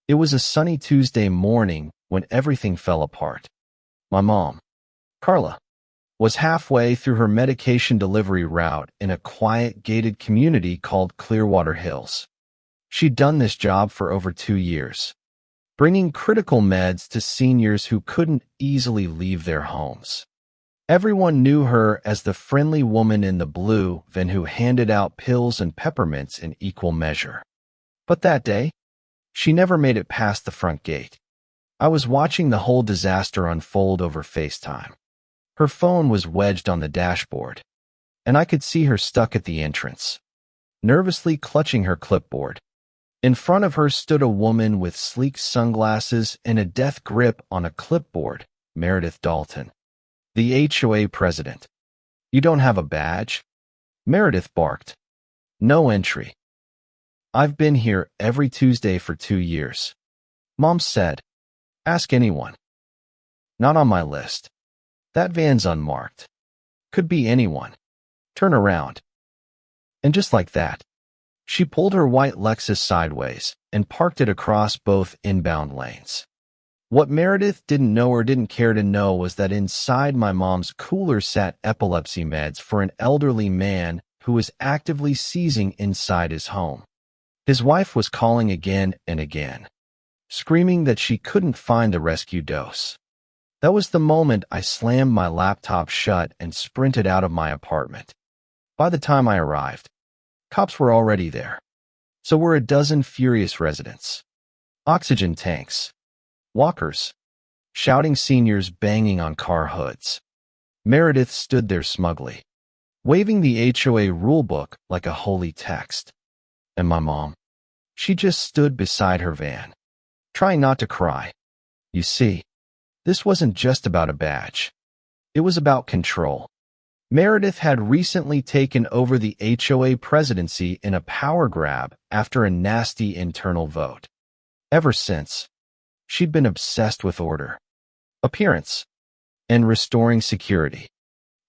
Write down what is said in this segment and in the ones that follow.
It was a sunny Tuesday morning when everything fell apart. My mom, Carla, was halfway through her medication delivery route in a quiet, gated community called Clearwater Hills. She'd done this job for over 2 years, bringing critical meds to seniors who couldn't easily leave their homes. Everyone knew her as the friendly woman in the blue van who handed out pills and peppermints in equal measure. But that day, she never made it past the front gate. I was watching the whole disaster unfold over FaceTime. Her phone was wedged on the dashboard, and I could see her stuck at the entrance, nervously clutching her clipboard. In front of her stood a woman with sleek sunglasses and a death grip on a clipboard, Meredith Dalton, the HOA president. "You don't have a badge?" Meredith barked. "No entry." "I've been here every Tuesday for 2 years." Mom said. "Ask anyone." "Not on my list. That van's unmarked. Could be anyone. Turn around." And just like that, she pulled her white Lexus sideways and parked it across both inbound lanes. What Meredith didn't know or didn't care to know was that inside my mom's cooler sat epilepsy meds for an elderly man who was actively seizing inside his home. His wife was calling again and again, screaming that she couldn't find the rescue dose. That was the moment I slammed my laptop shut and sprinted out of my apartment. By the time I arrived, cops were already there. So were a dozen furious residents. Oxygen tanks, walkers, shouting seniors banging on car hoods. Meredith stood there smugly, waving the HOA rulebook like a holy text. And my mom, she just stood beside her van, trying not to cry. You see, this wasn't just about a badge. It was about control. Meredith had recently taken over the HOA presidency in a power grab after a nasty internal vote. Ever since, she'd been obsessed with order, appearance, and restoring security.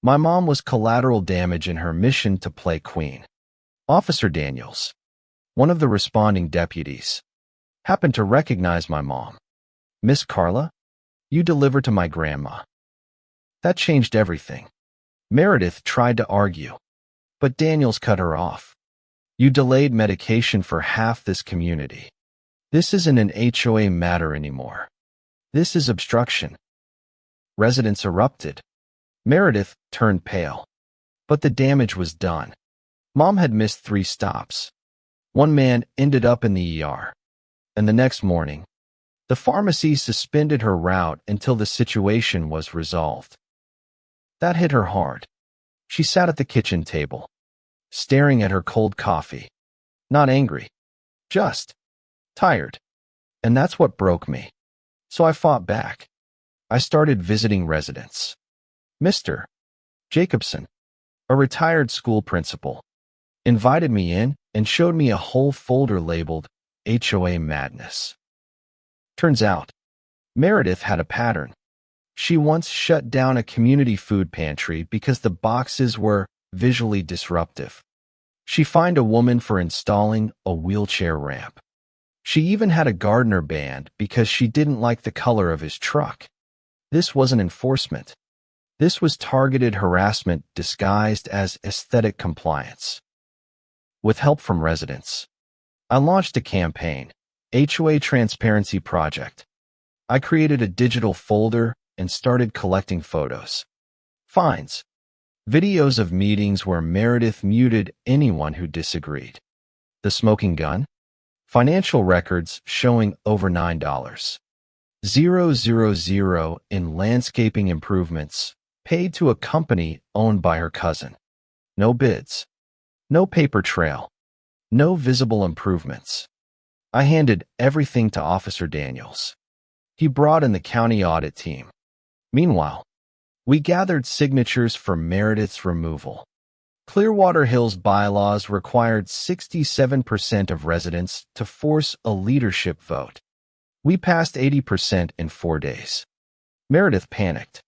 My mom was collateral damage in her mission to play queen. Officer Daniels, one of the responding deputies, happened to recognize my mom. "Miss Carla, you deliver to my grandma." That changed everything. Meredith tried to argue, but Daniels cut her off. "You delayed medication for half this community. This isn't an HOA matter anymore. This is obstruction." Residents erupted. Meredith turned pale, but the damage was done. Mom had missed 3 stops. One man ended up in the ER, and the next morning, the pharmacy suspended her route until the situation was resolved. That hit her hard. She sat at the kitchen table, staring at her cold coffee. Not angry, just tired. And that's what broke me. So I fought back. I started visiting residents. Mr. Jacobson, a retired school principal, invited me in and showed me a whole folder labeled HOA Madness. Turns out, Meredith had a pattern. She once shut down a community food pantry because the boxes were visually disruptive. She fined a woman for installing a wheelchair ramp. She even had a gardener banned because she didn't like the color of his truck. This wasn't enforcement. This was targeted harassment disguised as aesthetic compliance. With help from residents, I launched a campaign, HOA Transparency Project. I created a digital folder and started collecting photos, fines, videos of meetings where Meredith muted anyone who disagreed. The smoking gun? Financial records showing over $9,000 in landscaping improvements paid to a company owned by her cousin. No bids. No paper trail. No visible improvements. I handed everything to Officer Daniels. He brought in the county audit team. Meanwhile, we gathered signatures for Meredith's removal. Clearwater Hills bylaws required 67% of residents to force a leadership vote. We passed 80% in 4 days. Meredith panicked,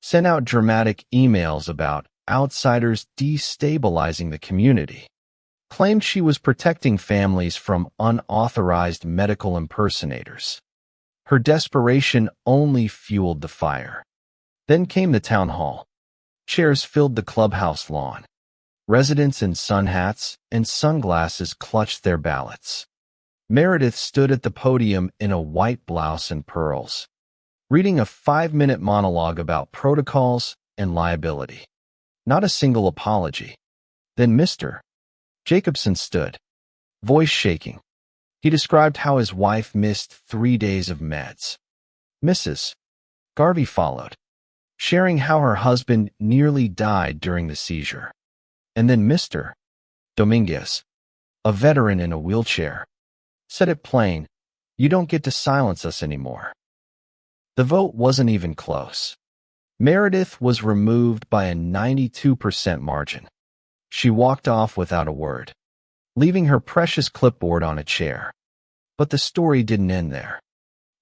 sent out dramatic emails about outsiders destabilizing the community. claimed she was protecting families from unauthorized medical impersonators. Her desperation only fueled the fire. Then came the town hall. Chairs filled the clubhouse lawn. Residents in sun hats and sunglasses clutched their ballots. Meredith stood at the podium in a white blouse and pearls, reading a 5-minute monologue about protocols and liability. Not a single apology. Then Mr. Jacobson stood, voice shaking. He described how his wife missed 3 days of meds. Mrs. Garvey followed, sharing how her husband nearly died during the seizure. And then Mr. Dominguez, a veteran in a wheelchair, said it plain, "You don't get to silence us anymore." The vote wasn't even close. Meredith was removed by a 92% margin. She walked off without a word, leaving her precious clipboard on a chair. But the story didn't end there.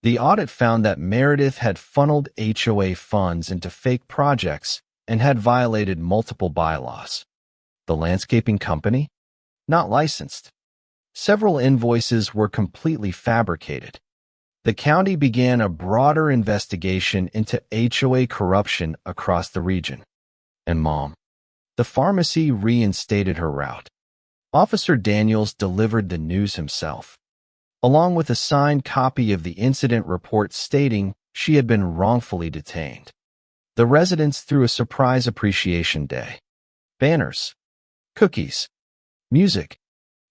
The audit found that Meredith had funneled HOA funds into fake projects and had violated multiple bylaws. The landscaping company? Not licensed. Several invoices were completely fabricated. The county began a broader investigation into HOA corruption across the region. And Mom, the pharmacy reinstated her route. Officer Daniels delivered the news himself, along with a signed copy of the incident report stating she had been wrongfully detained. The residents threw a surprise appreciation day. Banners, cookies, music.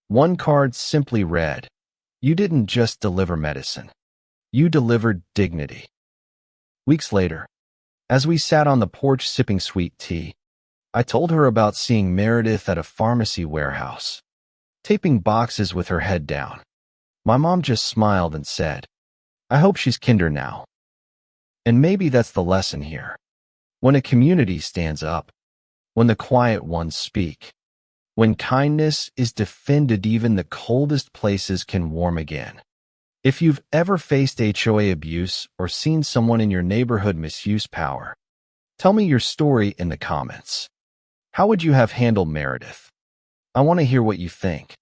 One card simply read, "You didn't just deliver medicine. You delivered dignity." Weeks later, as we sat on the porch sipping sweet tea, I told her about seeing Meredith at a pharmacy warehouse, taping boxes with her head down. My mom just smiled and said, "I hope she's kinder now." And maybe that's the lesson here. When a community stands up, when the quiet ones speak, when kindness is defended, even the coldest places can warm again. If you've ever faced HOA abuse or seen someone in your neighborhood misuse power, tell me your story in the comments. How would you have handled Meredith? I want to hear what you think.